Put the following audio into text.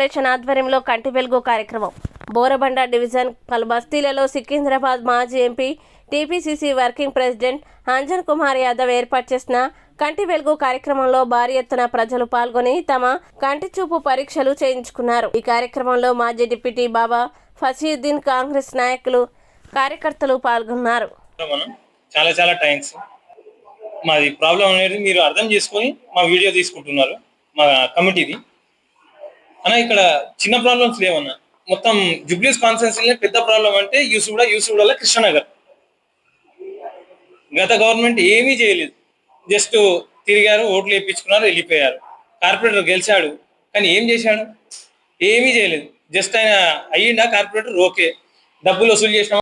Foundation ఆధ్వర్యంలో కంటి వెలుగు కార్యక్రమం. బోరబండ డివిజన్ పలు బస్తీలలో సికింద్రాబాద్ మాజీ MP TPCC working president Anjan Kumar Yadav ఏర్పాటు చేసిన కంటి వెలుగు కార్యక్రమంలో భారీ ఎత్తున ప్రజలు పాల్గొని తమ కంటి చూపు పరీక్షలు చేయించుకున్నారు. ఈ కార్యక్రమంలో మాజీ డిప్యూటీ బాబా ఫసీయుద్దీన్, కాంగ్రెస్ నాయకులు, కార్యకర్తలు పాల్గొన్నారు. చాలా చాలా థ్యాంక్స్. మాది ప్రాబ్లం అనేది మీరు అర్థం చేసుకొని మా వీడియో తీసుకుంటున్నారు మా కమిటీది అన్న. ఇక్కడ చిన్న ప్రాబ్లమ్స్ లేవన్నా. మొత్తం జుబ్లీస్ కాన్స్టిట్యున్సీలో పెద్ద ప్రాబ్లం అంటే యూసుఫ్గూడలో కృష్ణనగర్. గత గవర్నమెంట్ ఏమీ చేయలేదు, జస్ట్ తిరిగారు, ఓట్లు వేయించుకున్నారు, వెళ్ళిపోయారు. కార్పొరేటర్ గెలిచాడు కానీ ఏం చేశాడు? ఏమీ చేయలేదు. జస్ట్ ఆయన అయ్యిండా కార్పొరేటర్, ఓకే, డబ్బులు వసూలు చేసిన